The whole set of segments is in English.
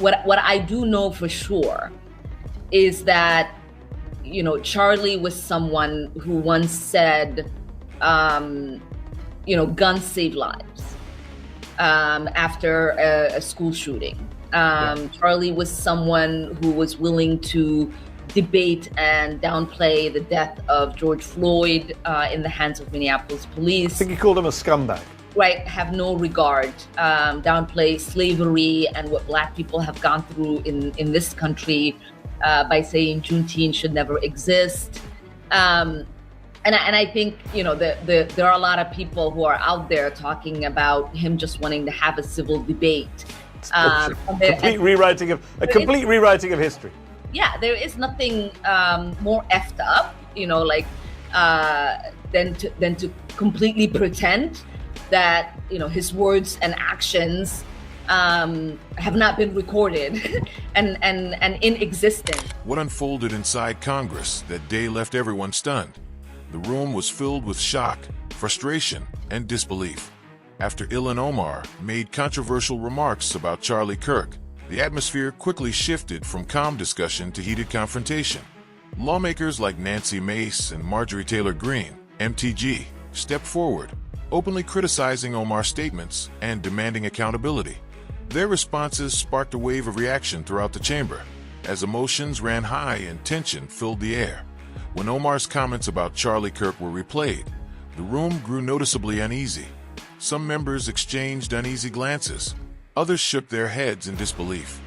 what I do know for sure is that, you know, Charlie was someone who once said, you know, guns save lives, after a school shooting. Charlie was someone who was willing to debate and downplay the death of George Floyd in the hands of Minneapolis police. I think he called him a scumbag. Right, have no regard, downplay slavery and what Black people have gone through in this country by saying Juneteenth should never exist. And I think, you know, there are a lot of people who are out there talking about him just wanting to have a civil debate. Complete rewriting of history. Yeah, there is nothing more effed up, you know, like than to completely pretend that, you know, his words and actions have not been recorded and in existence. What unfolded inside Congress that day left everyone stunned. The room was filled with shock, frustration, and disbelief. After Ilhan Omar made controversial remarks about Charlie Kirk, the atmosphere quickly shifted from calm discussion to heated confrontation. Lawmakers like Nancy Mace and Marjorie Taylor Greene, MTG, stepped forward, openly criticizing Omar's statements and demanding accountability. Their responses sparked a wave of reaction throughout the chamber, as emotions ran high and tension filled the air. When Omar's comments about Charlie Kirk were replayed, the room grew noticeably uneasy. Some members exchanged uneasy glances. Others shook their heads in disbelief.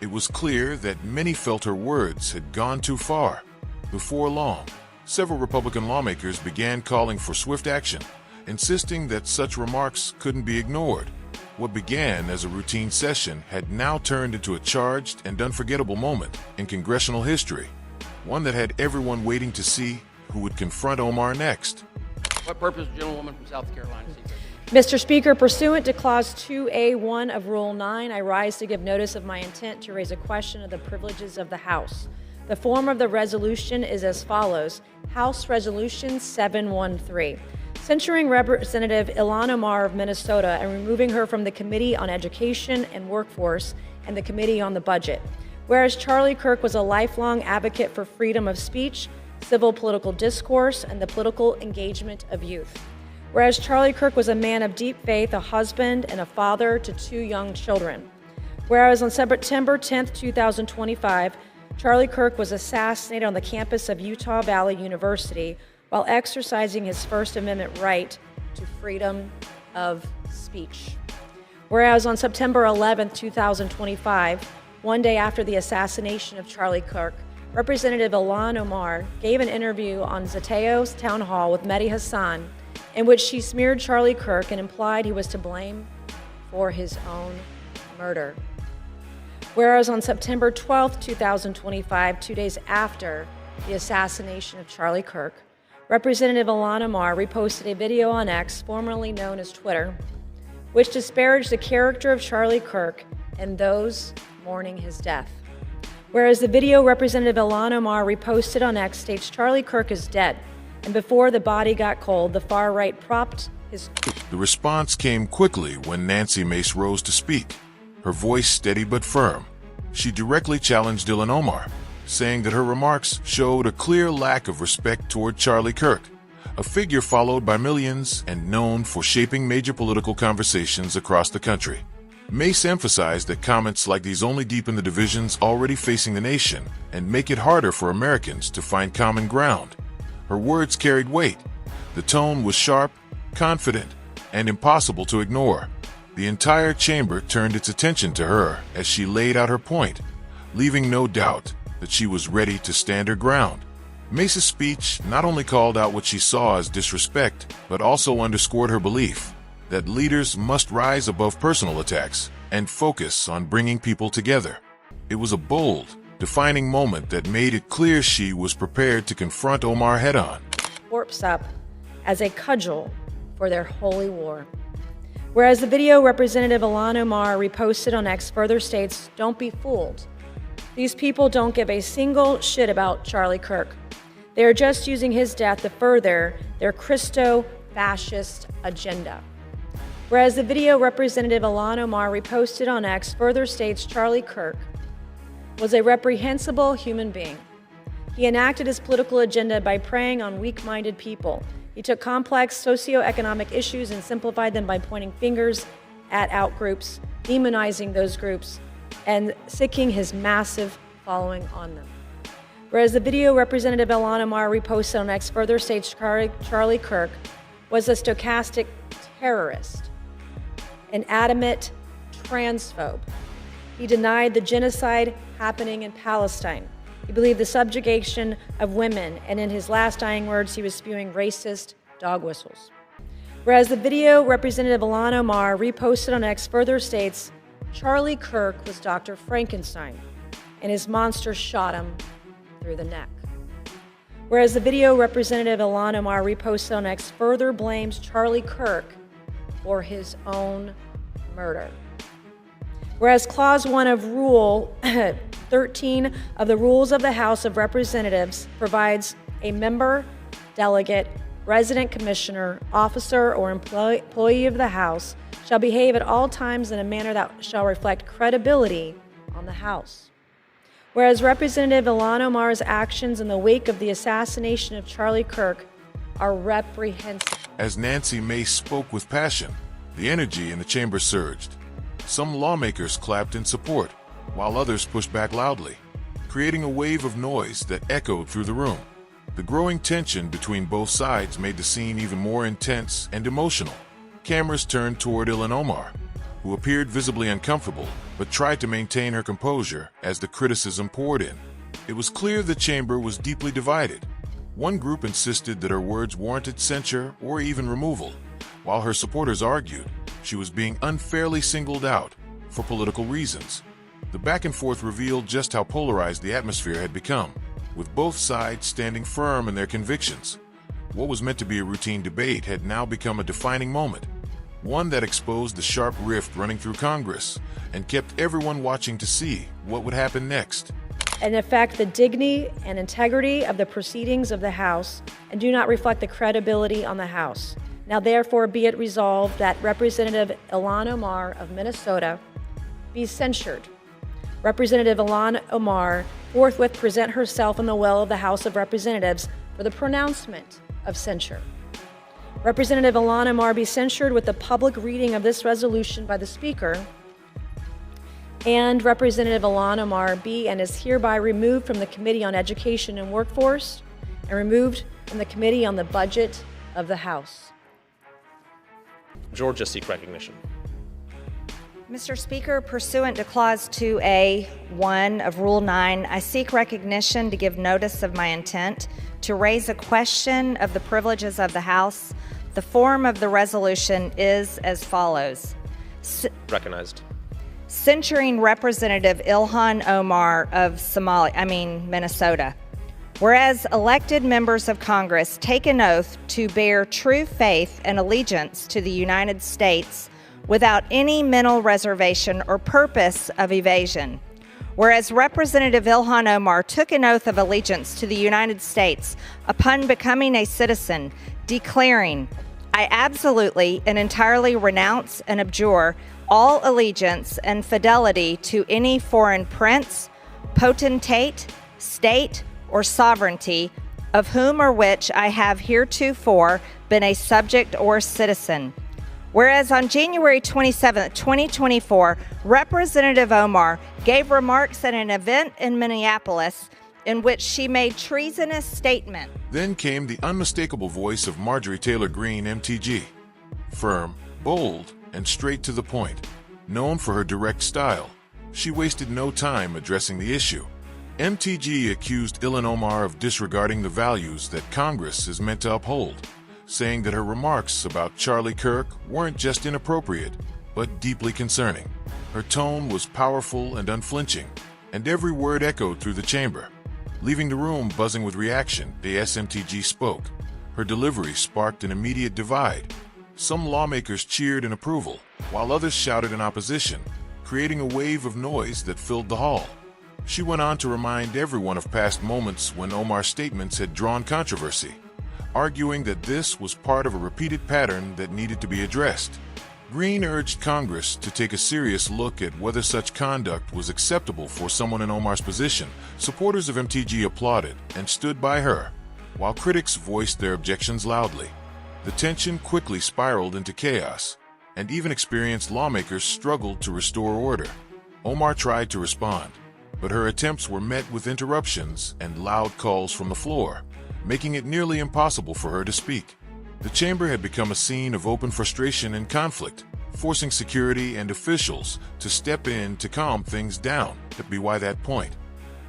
It was clear that many felt her words had gone too far. Before long, several Republican lawmakers began calling for swift action, insisting that such remarks couldn't be ignored. What began as a routine session had now turned into a charged and unforgettable moment in congressional history, one that had everyone waiting to see who would confront Omar next. What purpose, gentlewoman from South Carolina? Mr. Speaker, pursuant to Clause 2A1 of Rule 9, I rise to give notice of my intent to raise a question of the privileges of the House. The form of the resolution is as follows. House Resolution 713, censuring Representative Ilhan Omar of Minnesota and removing her from the Committee on Education and Workforce and the Committee on the Budget. Whereas Charlie Kirk was a lifelong advocate for freedom of speech, civil political discourse, and the political engagement of youth. Whereas Charlie Kirk was a man of deep faith, a husband, and a father to 2 young children. Whereas on September 10, 2025, Charlie Kirk was assassinated on the campus of Utah Valley University while exercising his First Amendment right to freedom of speech. Whereas on September 11, 2025, one day after the assassination of Charlie Kirk, Representative Ilhan Omar gave an interview on Zateo's town hall with Mehdi Hassan in which she smeared Charlie Kirk and implied he was to blame for his own murder. Whereas on September 12, 2025, 2 days after the assassination of Charlie Kirk, Representative Ilhan Omar reposted a video on X, formerly known as Twitter, which disparaged the character of Charlie Kirk and those mourning his death. Whereas the video Representative Ilhan Omar reposted on X states Charlie Kirk is dead, and before the body got cold, the far right propped his... The response came quickly when Nancy Mace rose to speak, her voice steady but firm. She directly challenged Ilhan Omar, saying that her remarks showed a clear lack of respect toward Charlie Kirk, a figure followed by millions and known for shaping major political conversations across the country. Mace emphasized that comments like these only deepen the divisions already facing the nation and make it harder for Americans to find common ground. Her words carried weight. The tone was sharp, confident, and impossible to ignore. The entire chamber turned its attention to her as she laid out her point, leaving no doubt that she was ready to stand her ground. Mace's speech not only called out what she saw as disrespect, but also underscored her belief that leaders must rise above personal attacks and focus on bringing people together. It was a bold, defining moment that made it clear she was prepared to confront Omar head-on. Corpse up as a cudgel for their holy war. Whereas the video Representative Ilhan Omar reposted on X further states, don't be fooled. These people don't give a single shit about Charlie Kirk. They are just using his death to further their Christo-fascist agenda. Whereas the video Representative Ilhan Omar reposted on X further states Charlie Kirk was a reprehensible human being. He enacted his political agenda by preying on weak-minded people. He took complex socioeconomic issues and simplified them by pointing fingers at outgroups, demonizing those groups, and siccing his massive following on them. Whereas the video Representative Ilhan Omar reposted on X further states Charlie Kirk was a stochastic terrorist, an adamant transphobe. He denied the genocide happening in Palestine. He believed the subjugation of women, and in his last dying words, he was spewing racist dog whistles. Whereas the video Representative Ilhan Omar reposted on X further states Charlie Kirk was Dr. Frankenstein, and his monster shot him through the neck. Whereas the video Representative Ilhan Omar reposted on X further blames Charlie Kirk for his own murder. Whereas Clause 1 of Rule 13 of the Rules of the House of Representatives provides a member, delegate, resident commissioner, officer, or employee of the House shall behave at all times in a manner that shall reflect credibility on the House. Whereas Representative Ilhan Omar's actions in the wake of the assassination of Charlie Kirk are reprehensible. As Nancy Mace spoke with passion, the energy in the chamber surged. Some lawmakers clapped in support, while others pushed back loudly, creating a wave of noise that echoed through the room. The growing tension between both sides made the scene even more intense and emotional. Cameras turned toward Ilhan Omar, who appeared visibly uncomfortable, but tried to maintain her composure as the criticism poured in. It was clear the chamber was deeply divided. One group insisted that her words warranted censure or even removal, while her supporters argued she was being unfairly singled out for political reasons. The back and forth revealed just how polarized the atmosphere had become, with both sides standing firm in their convictions. What was meant to be a routine debate had now become a defining moment, one that exposed the sharp rift running through Congress and kept everyone watching to see what would happen next. And affect the dignity and integrity of the proceedings of the House and do not reflect the credibility on the House. Now therefore be it resolved that Representative Ilhan Omar of Minnesota be censured. Representative Ilhan Omar forthwith present herself in the well of the House of Representatives for the pronouncement of censure. Representative Ilhan Omar be censured with the public reading of this resolution by the Speaker, and Representative Ilhan Omar be and is hereby removed from the Committee on Education and Workforce and removed from the Committee on the Budget of the House. Georgia seek recognition. Mr. Speaker, pursuant to Clause 2A.1 of Rule 9, I seek recognition to give notice of my intent to raise a question of the privileges of the House. The form of the resolution is as follows. Recognized. Censuring Representative Ilhan Omar of Minnesota. Whereas elected members of Congress take an oath to bear true faith and allegiance to the United States without any mental reservation or purpose of evasion. Whereas Representative Ilhan Omar took an oath of allegiance to the United States upon becoming a citizen, declaring, I absolutely and entirely renounce and abjure all allegiance and fidelity to any foreign prince, potentate, state, or sovereignty, of whom or which I have heretofore been a subject or citizen. Whereas on January 27, 2024, Representative Omar gave remarks at an event in Minneapolis in which she made treasonous statements. Then came the unmistakable voice of Marjorie Taylor Greene, MTG. Firm, bold, and straight to the point. Known for her direct style, she wasted no time addressing the issue. MTG accused Ilhan Omar of disregarding the values that Congress is meant to uphold, saying that her remarks about Charlie Kirk weren't just inappropriate, but deeply concerning. Her tone was powerful and unflinching, and every word echoed through the chamber. Leaving the room buzzing with reaction, the SMTG spoke. Her delivery sparked an immediate divide. Some lawmakers cheered in approval, while others shouted in opposition, creating a wave of noise that filled the hall. She went on to remind everyone of past moments when Omar's statements had drawn controversy, arguing that this was part of a repeated pattern that needed to be addressed. Greene urged Congress to take a serious look at whether such conduct was acceptable for someone in Omar's position. Supporters of MTG applauded and stood by her, while critics voiced their objections loudly. The tension quickly spiraled into chaos, and even experienced lawmakers struggled to restore order. Omar tried to respond, but her attempts were met with interruptions and loud calls from the floor, making it nearly impossible for her to speak. The chamber had become a scene of open frustration and conflict, forcing security and officials to step in to calm things down. By that point,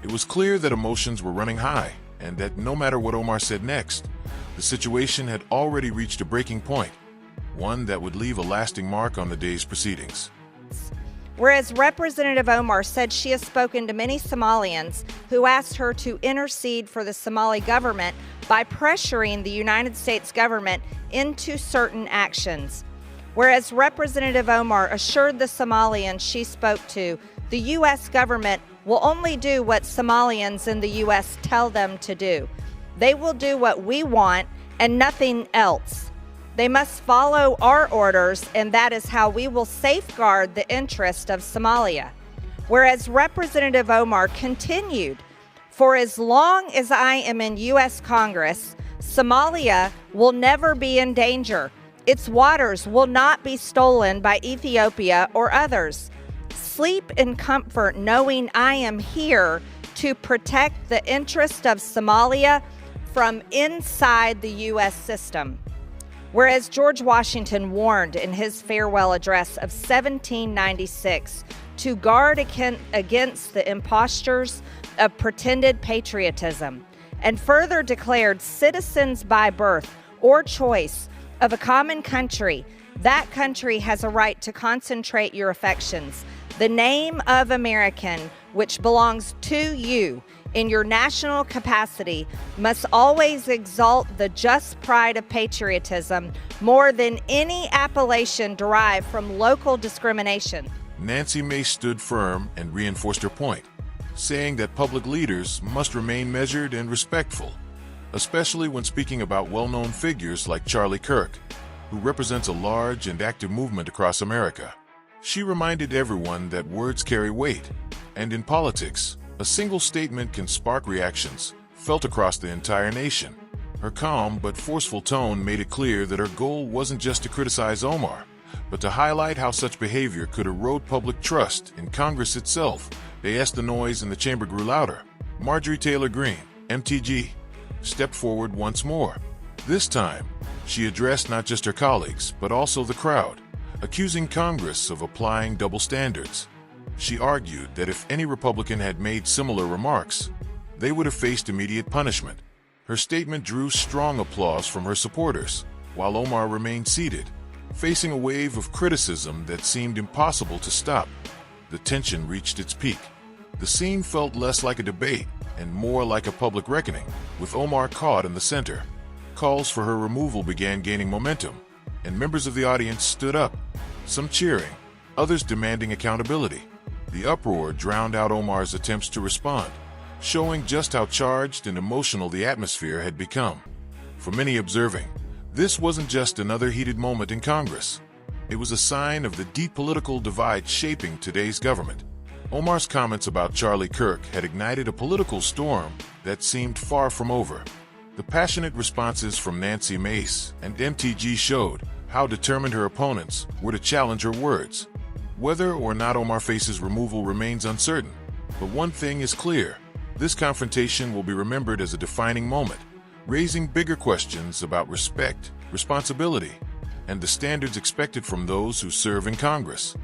it was clear that emotions were running high, and that no matter what Omar said next, the situation had already reached a breaking point, one that would leave a lasting mark on the day's proceedings. Whereas Representative Omar said she has spoken to many Somalians who asked her to intercede for the Somali government by pressuring the United States government into certain actions. Whereas Representative Omar assured the Somalians she spoke to, the U.S. government will only do what Somalians in the U.S. tell them to do. They will do what we want and nothing else. They must follow our orders, and that is how we will safeguard the interest of Somalia. Whereas Representative Omar continued, for as long as I am in U.S. Congress, Somalia will never be in danger. Its waters will not be stolen by Ethiopia or others. Sleep in comfort knowing I am here to protect the interest of Somalia from inside the U.S. system. Whereas George Washington warned in his farewell address of 1796 to guard against the impostures of pretended patriotism, and further declared citizens by birth or choice of a common country, that country has a right to concentrate your affections. The name of American, which belongs to you, in your national capacity, must always exalt the just pride of patriotism more than any appellation derived from local discrimination. Nancy Mace stood firm and reinforced her point, saying that public leaders must remain measured and respectful, especially when speaking about well-known figures like Charlie Kirk, who represents a large and active movement across America. She reminded everyone that words carry weight, and in politics, a single statement can spark reactions felt across the entire nation. Her calm but forceful tone made it clear that her goal wasn't just to criticize Omar, but to highlight how such behavior could erode public trust in Congress itself. As the noise in the chamber grew louder, Marjorie Taylor Greene, MTG, stepped forward once more. This time, she addressed not just her colleagues, but also the crowd, accusing Congress of applying double standards. She argued that if any Republican had made similar remarks, they would have faced immediate punishment. Her statement drew strong applause from her supporters, while Omar remained seated, facing a wave of criticism that seemed impossible to stop. The tension reached its peak. The scene felt less like a debate and more like a public reckoning, with Omar caught in the center. Calls for her removal began gaining momentum, and members of the audience stood up, some cheering, others demanding accountability. The uproar drowned out Omar's attempts to respond, showing just how charged and emotional the atmosphere had become. For many observing, this wasn't just another heated moment in Congress. It was a sign of the deep political divide shaping today's government. Omar's comments about Charlie Kirk had ignited a political storm that seemed far from over. The passionate responses from Nancy Mace and MTG showed how determined her opponents were to challenge her words. Whether or not Omar faces removal remains uncertain, but one thing is clear: this confrontation will be remembered as a defining moment, raising bigger questions about respect, responsibility, and the standards expected from those who serve in Congress.